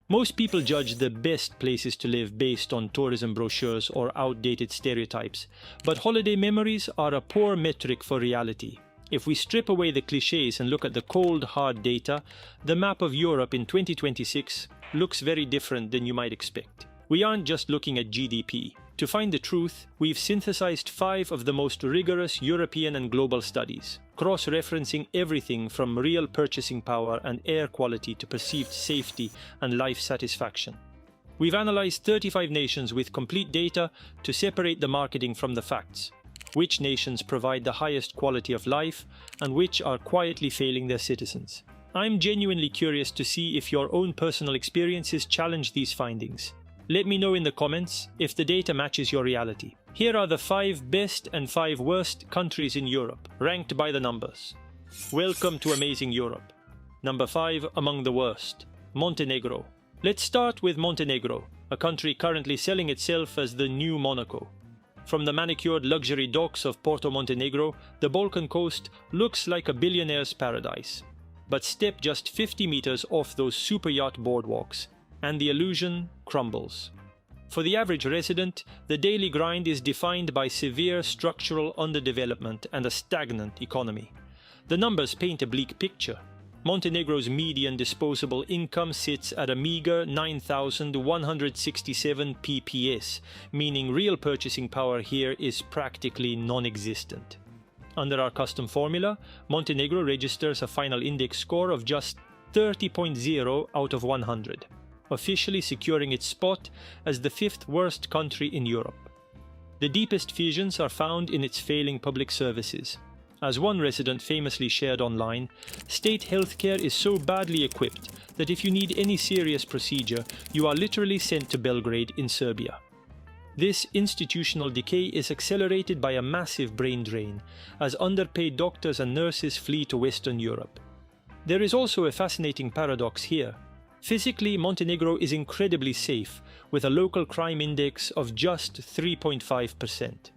Most people judge the best places to live based on tourism brochures or outdated stereotypes, but holiday memories are a poor metric for reality. If we strip away the clichés and look at the cold, hard data, the map of Europe in 2026 looks very different than you might expect. We aren't just looking at GDP. To find the truth, we've synthesized 5 of the most rigorous European and global studies, cross-referencing everything from real purchasing power and air quality to perceived safety and life satisfaction. We've analyzed 35 nations with complete data to separate the marketing from the facts. Which nations provide the highest quality of life and which are quietly failing their citizens. I'm genuinely curious to see if your own personal experiences challenge these findings. Let me know in the comments if the data matches your reality. Here are the 5 best and 5 worst countries in Europe, ranked by the numbers. Welcome to Amazing Europe. Number 5 among the worst, Montenegro. Let's start with Montenegro, a country currently selling itself as the new Monaco. From the manicured luxury docks of Porto Montenegro, the Balkan coast looks like a billionaire's paradise. But step just 50 meters off those super yacht boardwalks, and the illusion crumbles. For the average resident, the daily grind is defined by severe structural underdevelopment and a stagnant economy. The numbers paint a bleak picture. Montenegro's median disposable income sits at a meager 9,167 PPS, meaning real purchasing power here is practically non-existent. Under our custom formula, Montenegro registers a final index score of just 30.0 out of 100. Officially securing its spot as the 5th worst country in Europe. The deepest fissures are found in its failing public services. As one resident famously shared online, state healthcare is so badly equipped that if you need any serious procedure, you are literally sent to Belgrade in Serbia. This institutional decay is accelerated by a massive brain drain, as underpaid doctors and nurses flee to Western Europe. There is also a fascinating paradox here. Physically, Montenegro is incredibly safe, with a local crime index of just 3.5%.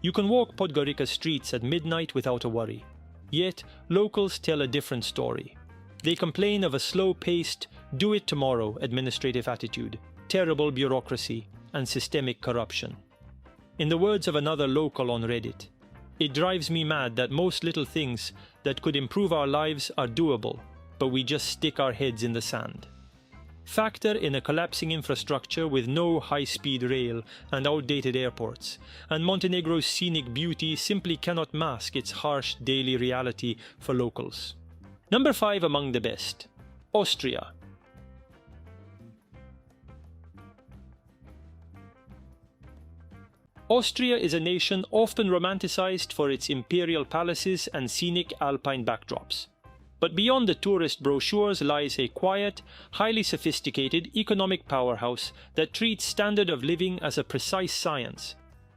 You can walk Podgorica streets at midnight without a worry. Yet, locals tell a different story. They complain of a slow-paced, do-it-tomorrow administrative attitude, terrible bureaucracy, and systemic corruption. In the words of another local on Reddit, "It drives me mad that most little things that could improve our lives are doable, but we just stick our heads in the sand." Factor in a collapsing infrastructure with no high-speed rail and outdated airports, and Montenegro's scenic beauty simply cannot mask its harsh daily reality for locals. Number 5 among the best, Austria. Austria is a nation often romanticized for its imperial palaces and scenic alpine backdrops. But beyond the tourist brochures lies a quiet, highly sophisticated economic powerhouse that treats standard of living as a precise science.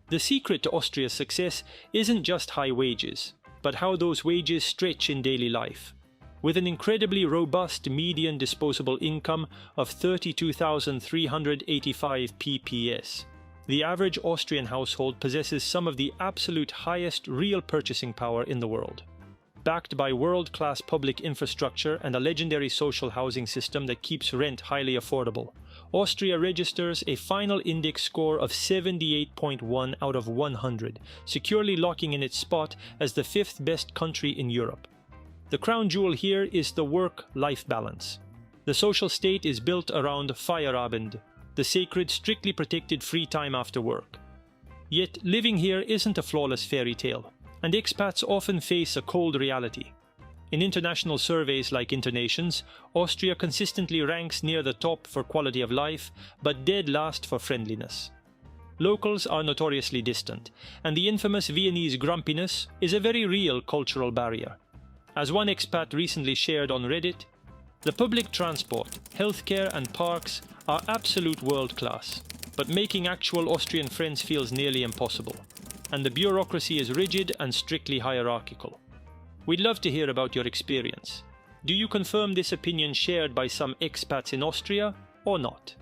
The secret to Austria's success isn't just high wages, but how those wages stretch in daily life. With an incredibly robust median disposable income of 32,385 PPS, the average Austrian household possesses some of the absolute highest real purchasing power in the world. Backed by world-class public infrastructure and a legendary social housing system that keeps rent highly affordable, Austria registers a final index score of 78.1 out of 100, securely locking in its spot as the 5th best country in Europe. The crown jewel here is the work-life balance. The social state is built around Feierabend, the sacred, strictly protected free time after work. Yet living here isn't a flawless fairy tale, and expats often face a cold reality. In international surveys like Internations, Austria consistently ranks near the top for quality of life, but dead last for friendliness. Locals are notoriously distant, and the infamous Viennese grumpiness is a very real cultural barrier. As one expat recently shared on Reddit, the public transport, healthcare and parks are absolute world-class, but making actual Austrian friends feels nearly impossible. And the bureaucracy is rigid and strictly hierarchical. We'd love to hear about your experience. Do you confirm this opinion shared by some expats in Austria, or not?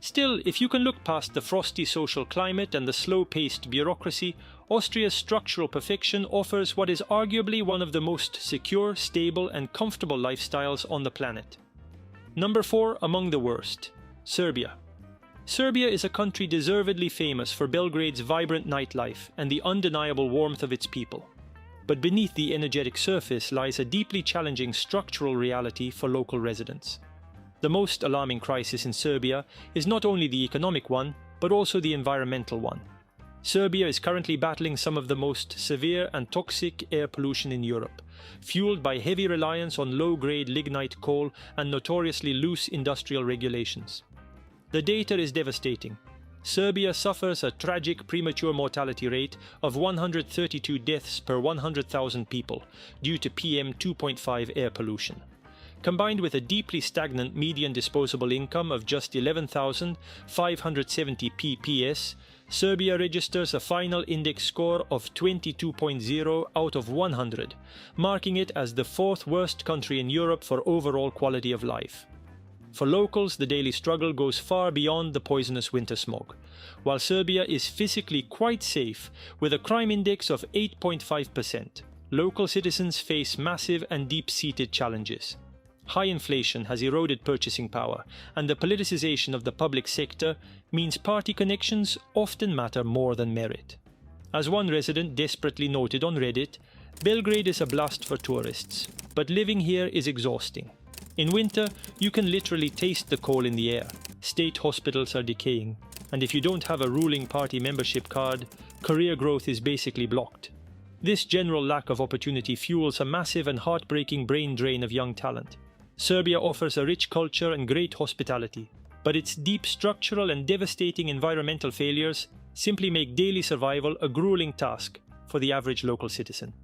Still, if you can look past the frosty social climate and the slow-paced bureaucracy, Austria's structural perfection offers what is arguably one of the most secure, stable and comfortable lifestyles on the planet. Number 4 among the worst, Serbia. Serbia is a country deservedly famous for Belgrade's vibrant nightlife and the undeniable warmth of its people. But beneath the energetic surface lies a deeply challenging structural reality for local residents. The most alarming crisis in Serbia is not only the economic one, but also the environmental one. Serbia is currently battling some of the most severe and toxic air pollution in Europe, fueled by heavy reliance on low-grade lignite coal and notoriously loose industrial regulations. The data is devastating. Serbia suffers a tragic premature mortality rate of 132 deaths per 100,000 people due to PM 2.5 air pollution. Combined with a deeply stagnant median disposable income of just 11,570 PPS, Serbia registers a final index score of 22.0 out of 100, marking it as the fourth worst country in Europe for overall quality of life. For locals, the daily struggle goes far beyond the poisonous winter smog. While Serbia is physically quite safe, with a crime index of 8.5%, local citizens face massive and deep-seated challenges. High inflation has eroded purchasing power, and the politicization of the public sector means party connections often matter more than merit. As one resident desperately noted on Reddit, Belgrade is a blast for tourists, but living here is exhausting. In winter, you can literally taste the coal in the air. State hospitals are decaying, and if you don't have a ruling party membership card, career growth is basically blocked. This general lack of opportunity fuels a massive and heartbreaking brain drain of young talent. Serbia offers a rich culture and great hospitality, but its deep structural and devastating environmental failures simply make daily survival a grueling task for the average local citizen.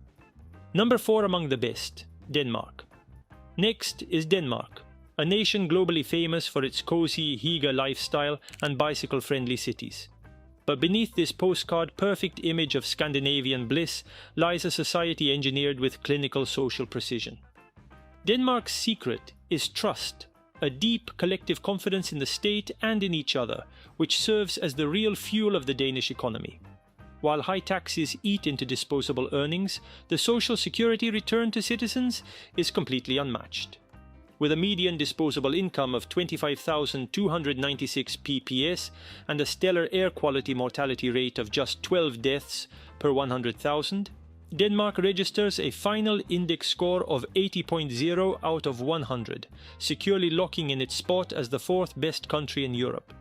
Number 4 among the best, Denmark. Next is Denmark, a nation globally famous for its cozy, hygge lifestyle and bicycle-friendly cities. But beneath this postcard-perfect image of Scandinavian bliss lies a society engineered with clinical social precision. Denmark's secret is trust, a deep collective confidence in the state and in each other, which serves as the real fuel of the Danish economy. While high taxes eat into disposable earnings, the social security return to citizens is completely unmatched. With a median disposable income of 25,296 PPS and a stellar air quality mortality rate of just 12 deaths per 100,000, Denmark registers a final index score of 80.0 out of 100, securely locking in its spot as the fourth best country in Europe.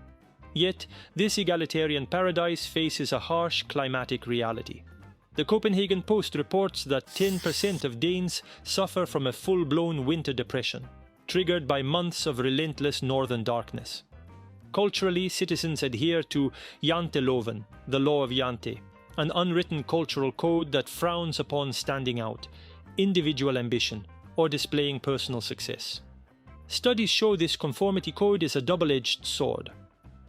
Yet, this egalitarian paradise faces a harsh climatic reality. The Copenhagen Post reports that 10% of Danes suffer from a full-blown winter depression, triggered by months of relentless northern darkness. Culturally, citizens adhere to janteloven, the law of Jante, an unwritten cultural code that frowns upon standing out, individual ambition, or displaying personal success. Studies show this conformity code is a double-edged sword.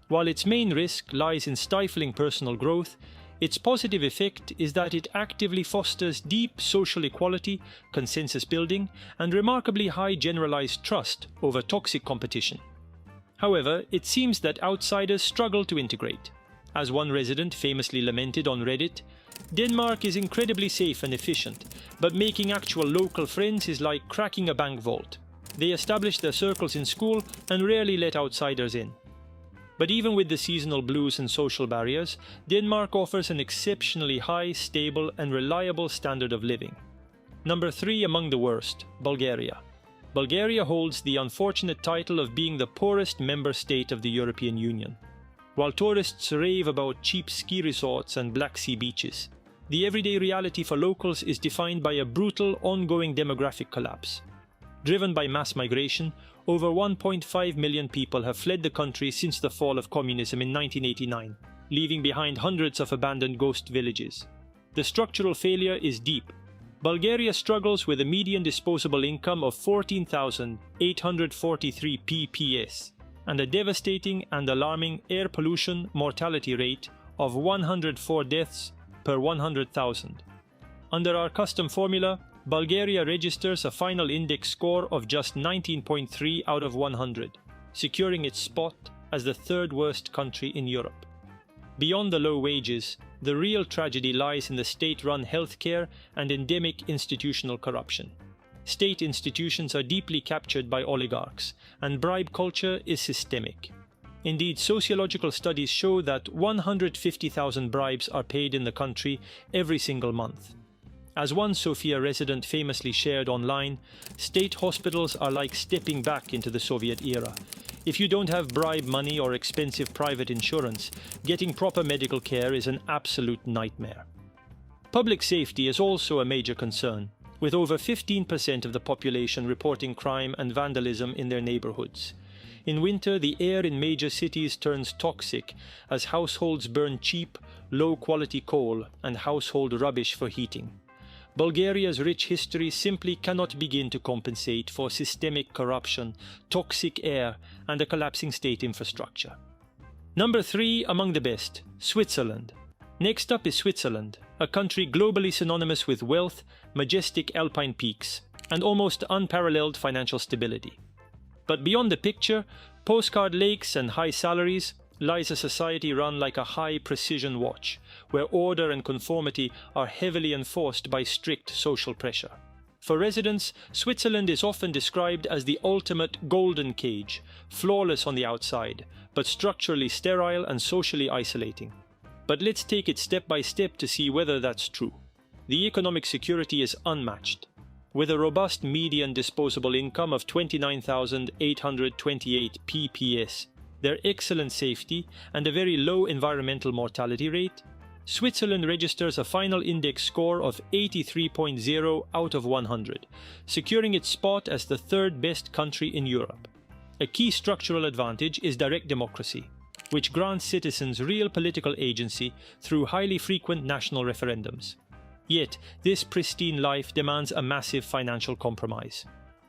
While its main risk lies in stifling personal growth, its positive effect is that it actively fosters deep social equality, consensus building, and remarkably high generalized trust over toxic competition. However, it seems that outsiders struggle to integrate. As one resident famously lamented on Reddit, Denmark is incredibly safe and efficient, but making actual local friends is like cracking a bank vault. They establish their circles in school and rarely let outsiders in. But even with the seasonal blues and social barriers, Denmark offers an exceptionally high, stable, and reliable standard of living. Number 3 among the worst, Bulgaria. Bulgaria holds the unfortunate title of being the poorest member state of the European Union. While tourists rave about cheap ski resorts and Black Sea beaches, the everyday reality for locals is defined by a brutal, ongoing demographic collapse. Driven by mass migration, over 1.5 million people have fled the country since the fall of communism in 1989, leaving behind hundreds of abandoned ghost villages. The structural failure is deep. Bulgaria struggles with a median disposable income of 14,843 PPS and a devastating and alarming air pollution mortality rate of 104 deaths per 100,000. Under our custom formula, Bulgaria registers a final index score of just 19.3 out of 100, securing its spot as the third worst country in Europe. Beyond the low wages, the real tragedy lies in the state-run healthcare and endemic institutional corruption. State institutions are deeply captured by oligarchs, and bribe culture is systemic. Indeed, sociological studies show that 150,000 bribes are paid in the country every single month. As one Sofia resident famously shared online, state hospitals are like stepping back into the Soviet era. If you don't have bribe money or expensive private insurance, getting proper medical care is an absolute nightmare. Public safety is also a major concern, with over 15% of the population reporting crime and vandalism in their neighborhoods. In winter, the air in major cities turns toxic as households burn cheap, low-quality coal and household rubbish for heating. Bulgaria's rich history simply cannot begin to compensate for systemic corruption, toxic air, and a collapsing state infrastructure. Number 3 among the best, Switzerland. Next up is Switzerland, a country globally synonymous with wealth, majestic alpine peaks, and almost unparalleled financial stability. But beyond the picture, postcard lakes and high salaries, lies a society run like a high-precision watch, where order and conformity are heavily enforced by strict social pressure. For residents, Switzerland is often described as the ultimate golden cage, flawless on the outside, but structurally sterile and socially isolating. But let's take it step by step to see whether that's true. The economic security is unmatched. With a robust median disposable income of 29,828 PPS, their excellent safety, and a very low environmental mortality rate, Switzerland registers a final index score of 83.0 out of 100, securing its spot as the third best country in Europe. A key structural advantage is direct democracy, which grants citizens real political agency through highly frequent national referendums. Yet, this pristine life demands a massive financial compromise.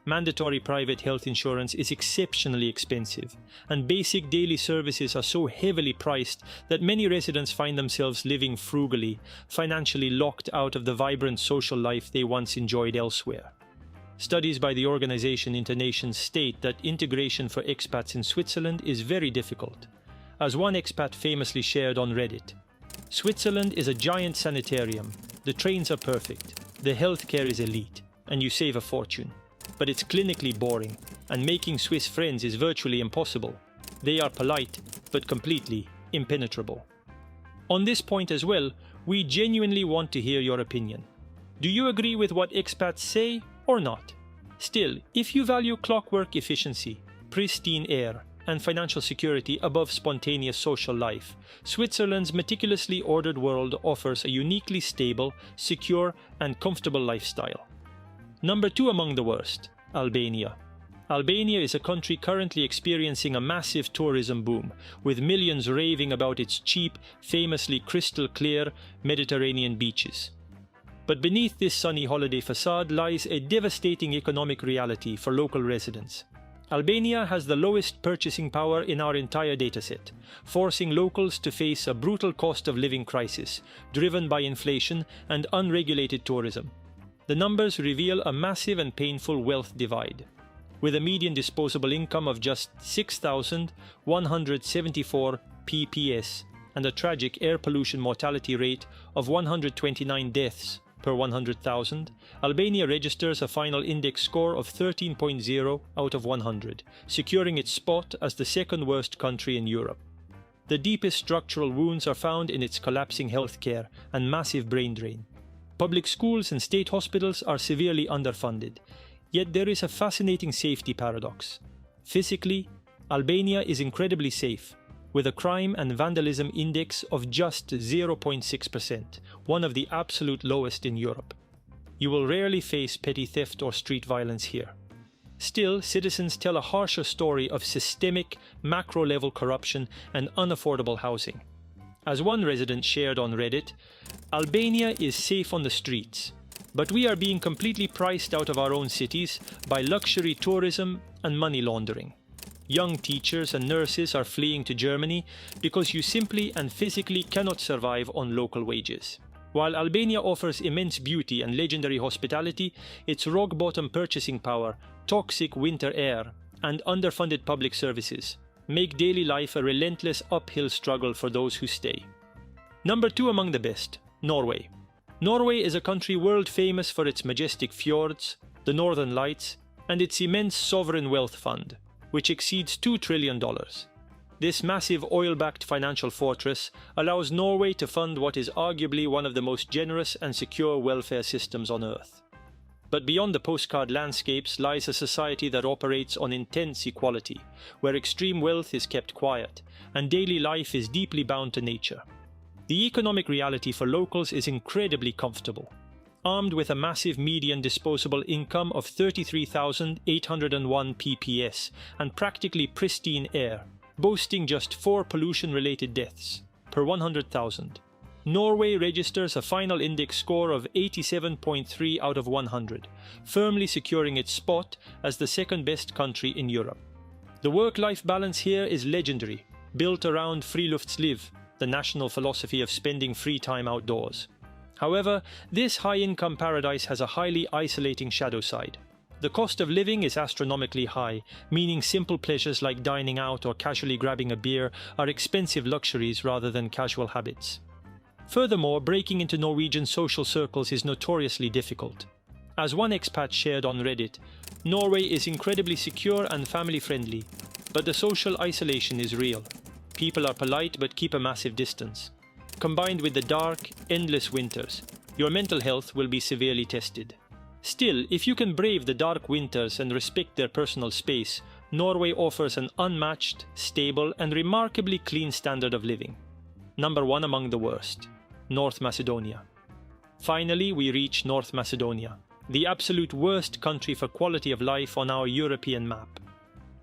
Mandatory private health insurance is exceptionally expensive, and basic daily services are so heavily priced that many residents find themselves living frugally, financially locked out of the vibrant social life they once enjoyed elsewhere. Studies by the organization Internations state that integration for expats in Switzerland is very difficult. As one expat famously shared on Reddit, Switzerland is a giant sanitarium, the trains are perfect, the healthcare is elite, and you save a fortune. But it's clinically boring, and making Swiss friends is virtually impossible. They are polite, but completely impenetrable. On this point as well, we genuinely want to hear your opinion. Do you agree with what expats say or not? Still, if you value clockwork efficiency, pristine air, and financial security above spontaneous social life, Switzerland's meticulously ordered world offers a uniquely stable, secure, and comfortable lifestyle. Number 2 among the worst, Albania. Albania is a country currently experiencing a massive tourism boom, with millions raving about its cheap, famously crystal clear Mediterranean beaches. But beneath this sunny holiday facade lies a devastating economic reality for local residents. Albania has the lowest purchasing power in our entire dataset, forcing locals to face a brutal cost of living crisis, driven by inflation and unregulated tourism. The numbers reveal a massive and painful wealth divide. With a median disposable income of just 6,174 PPS and a tragic air pollution mortality rate of 129 deaths per 100,000, Albania registers a final index score of 13.0 out of 100, securing its spot as the second worst country in Europe. The deepest structural wounds are found in its collapsing healthcare and massive brain drain. Public schools and state hospitals are severely underfunded, yet there is a fascinating safety paradox. Physically, Albania is incredibly safe, with a crime and vandalism index of just 0.6%, one of the absolute lowest in Europe. You will rarely face petty theft or street violence here. Still, citizens tell a harsher story of systemic, macro-level corruption and unaffordable housing. As one resident shared on Reddit, Albania is safe on the streets, but we are being completely priced out of our own cities by luxury tourism and money laundering. Young teachers and nurses are fleeing to Germany because you simply and physically cannot survive on local wages. While Albania offers immense beauty and legendary hospitality, its rock-bottom purchasing power, toxic winter air, and underfunded public services make daily life a relentless uphill struggle for those who stay. Number 2 among the best, Norway. Norway is a country world famous for its majestic fjords, the Northern Lights, and its immense sovereign wealth fund, which exceeds $2 trillion. This massive oil-backed financial fortress allows Norway to fund what is arguably one of the most generous and secure welfare systems on Earth. But beyond the postcard landscapes lies a society that operates on intense equality, where extreme wealth is kept quiet, and daily life is deeply bound to nature. The economic reality for locals is incredibly comfortable. Armed with a massive median disposable income of 33,801 PPS and practically pristine air, boasting just 4 pollution-related deaths per 100,000. Norway registers a final index score of 87.3 out of 100, firmly securing its spot as the second-best country in Europe. The work-life balance here is legendary, built around friluftsliv, the national philosophy of spending free time outdoors. However, this high-income paradise has a highly isolating shadow side. The cost of living is astronomically high, meaning simple pleasures like dining out or casually grabbing a beer are expensive luxuries rather than casual habits. Furthermore, breaking into Norwegian social circles is notoriously difficult. As one expat shared on Reddit, Norway is incredibly secure and family-friendly, but the social isolation is real. People are polite but keep a massive distance. Combined with the dark, endless winters, your mental health will be severely tested. Still, if you can brave the dark winters and respect their personal space, Norway offers an unmatched, stable, and remarkably clean standard of living. Number 1 among the worst: North Macedonia. Finally, we reach North Macedonia, the absolute worst country for quality of life on our European map.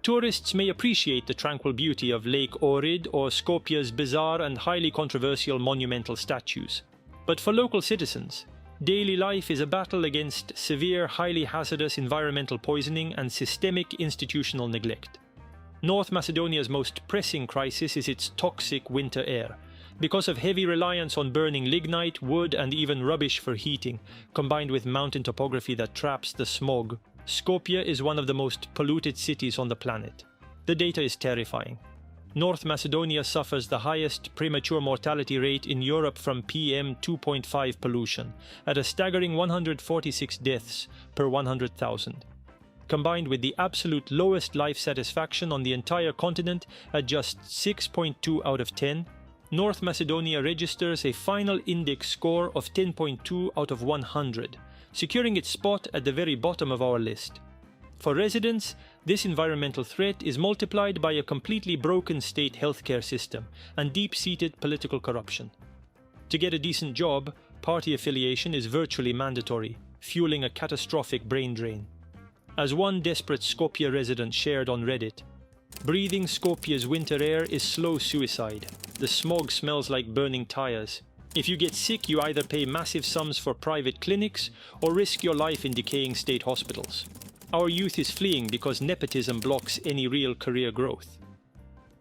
Tourists may appreciate the tranquil beauty of Lake Ohrid or Skopje's bizarre and highly controversial monumental statues. But for local citizens, daily life is a battle against severe, highly hazardous environmental poisoning and systemic institutional neglect. North Macedonia's most pressing crisis is its toxic winter air. Because of heavy reliance on burning lignite, wood, and even rubbish for heating, combined with mountain topography that traps the smog, Skopje is one of the most polluted cities on the planet. The data is terrifying. North Macedonia suffers the highest premature mortality rate in Europe from PM2.5 pollution, at a staggering 146 deaths per 100,000. Combined with the absolute lowest life satisfaction on the entire continent at just 6.2 out of 10, North Macedonia registers a final index score of 10.2 out of 100, securing its spot at the very bottom of our list. For residents, this environmental threat is multiplied by a completely broken state healthcare system and deep-seated political corruption. To get a decent job, party affiliation is virtually mandatory, fueling a catastrophic brain drain. As one desperate Skopje resident shared on Reddit, breathing Skopje's winter air is slow suicide. The smog smells like burning tires. If you get sick, you either pay massive sums for private clinics or risk your life in decaying state hospitals. Our youth is fleeing because nepotism blocks any real career growth.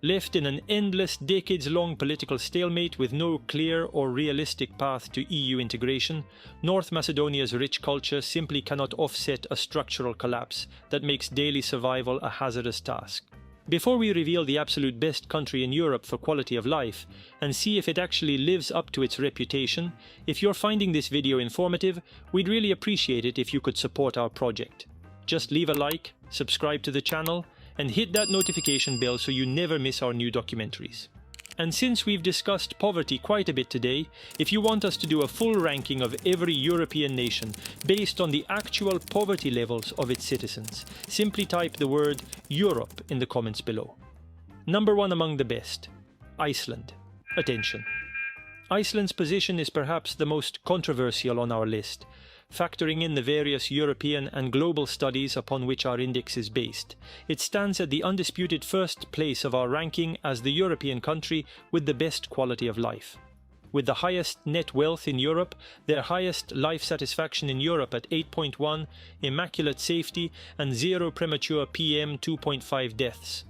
Left in an endless, decades-long political stalemate with no clear or realistic path to EU integration, North Macedonia's rich culture simply cannot offset a structural collapse that makes daily survival a hazardous task. Before we reveal the absolute best country in Europe for quality of life and see if it actually lives up to its reputation, if you're finding this video informative, we'd really appreciate it if you could support our project. Just leave a like, subscribe to the channel, and hit that notification bell so you never miss our new documentaries. And since we've discussed poverty quite a bit today, if you want us to do a full ranking of every European nation based on the actual poverty levels of its citizens, simply type the word Europe in the comments below. Number 1 among the best: Iceland. Attention. Iceland's position is perhaps the most controversial on our list. Factoring in the various European and global studies upon which our index is based, it stands at the undisputed first place of our ranking as the European country with the best quality of life. With the highest net wealth in Europe, their highest life satisfaction in Europe at 8.1, immaculate safety, and 0 premature PM2.5 deaths,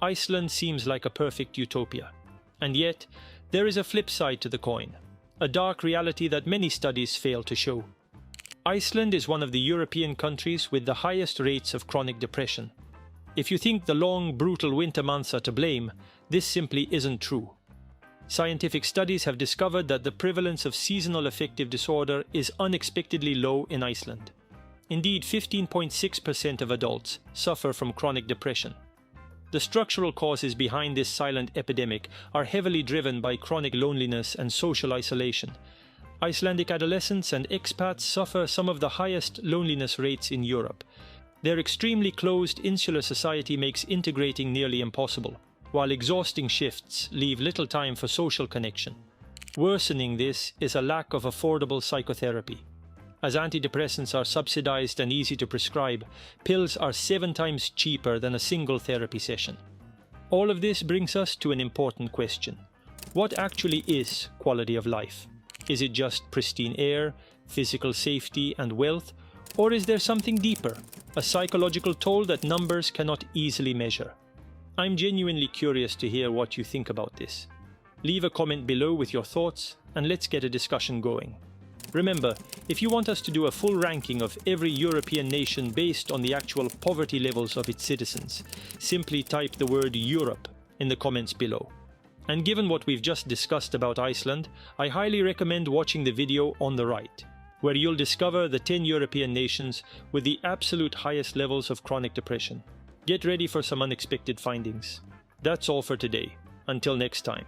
Iceland seems like a perfect utopia. And yet, there is a flip side to the coin, a dark reality that many studies fail to show. Iceland is one of the European countries with the highest rates of chronic depression. If you think the long, brutal winter months are to blame, this simply isn't true. Scientific studies have discovered that the prevalence of seasonal affective disorder is unexpectedly low in Iceland. Indeed, 15.6% of adults suffer from chronic depression. The structural causes behind this silent epidemic are heavily driven by chronic loneliness and social isolation. Icelandic adolescents and expats suffer some of the highest loneliness rates in Europe. Their extremely closed, insular society makes integrating nearly impossible, while exhausting shifts leave little time for social connection. Worsening this is a lack of affordable psychotherapy. As antidepressants are subsidized and easy to prescribe, pills are 7 times cheaper than a single therapy session. All of this brings us to an important question. What actually is quality of life? Is it just pristine air, physical safety and wealth? Or is there something deeper, a psychological toll that numbers cannot easily measure? I'm genuinely curious to hear what you think about this. Leave a comment below with your thoughts and let's get a discussion going. Remember, if you want us to do a full ranking of every European nation based on the actual poverty levels of its citizens, simply type the word Europe in the comments below. And given what we've just discussed about Iceland, I highly recommend watching the video on the right, where you'll discover the 10 European nations with the absolute highest levels of chronic depression. Get ready for some unexpected findings. That's all for today. Until next time.